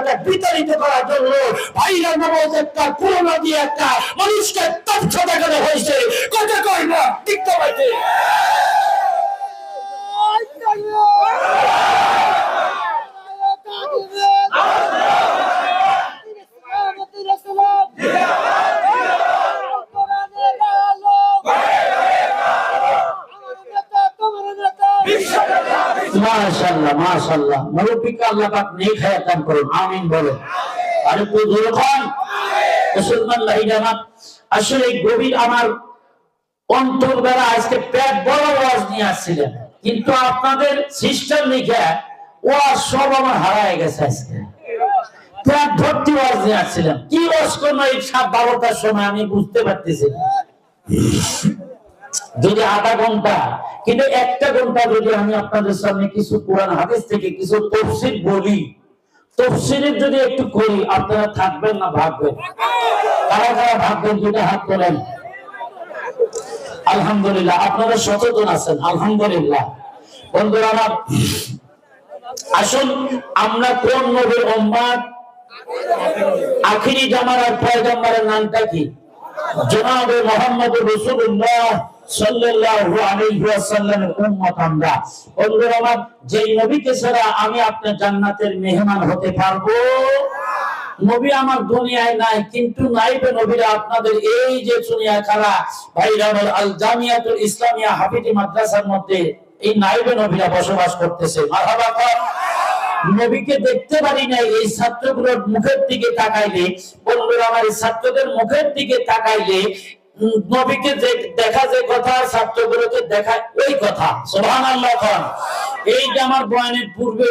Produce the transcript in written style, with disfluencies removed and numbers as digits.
এটা বিতাড়িত করার জন্য ভাইরা নামাজ একটা করোনা দিয়ে একটা মানুষকে তথ্য দেখানো হয়েছে। কথা কই না ঠিক তো ভাই? মাশাআল্লাহ মাশাআল্লাহ, মুরব্বিকে আল্লাহ পাক নেক হায়াত দান করুন, আমিন বলেন। আর একটু জোরে খান মুসলমান ভাইজান। আসলে গভীর আমার অন্তর দ্বারা আজকে পেট বড় ওয়াজ নিয়ে আসছিলেন, কিন্তু আপনাদের সিস্টেম লিখে ওয়াজ সব আমার হারায় গেছে। আজকে পেট ভর্তি ওয়াজ নিয়ে আসছিলেন, কি ওয়াজ করবো এই 12টার সময় আমি বুঝতে পারতেছি। যদি আধা ঘন্টা, কিন্তু 1 ঘন্টা যদি আমি আপনাদের সামনে কিছু কোরআন হাদিস থেকে কিছু তাফসীর বলি, তাফসীরের যদি একটু করি, আপনারা থাকবেন না ভাববেন? কারা কারা ভাববেন দুটো হাত তোলেন। আলহামদুলিল্লাহ, আপনারা সচেতন আছেন, আলহামদুলিল্লাহ। বন্ধুরা আমার, আসুন আমরা কোন নবীর উম্মত? আখিরি জামানার পয়গম্বরের নামটা কি? জনাবে মুহাম্মদুর রাসূলুল্লাহ সাল্লাল্লাহু আলাইহি ওয়াসাল্লামের উম্মত আমরা। বন্ধুরা আমার, যে নবীকে ছাড়া আমি আপনার জান্নাতের মেহমান হতে পারবো? নবী আমার দুনিয়ায় নাই, কিন্তু নাইবে নবীরা আপনাদের এই যে দুনিয়া খারা ভাইরা আল জামিয়াতুল ইসলামিয়া হাফিজি মাদ্রাসার মধ্যে এই নাইবে নবীরা বসবাস করতেছে। মারহাবা কর। নবীকে দেখতে পারি নাই, এই ছাত্রগুলোর মুখের দিকে তাকাইলে, বন্ধুরা আমার, এই ছাত্রদের মুখের দিকে তাকাইলে নবীকে যে দেখা যে কথা, ছাত্রগুলোকে দেখা ওই কথা। সুবহানাল্লাহ। এই যে আমার বয়ানের পূর্বে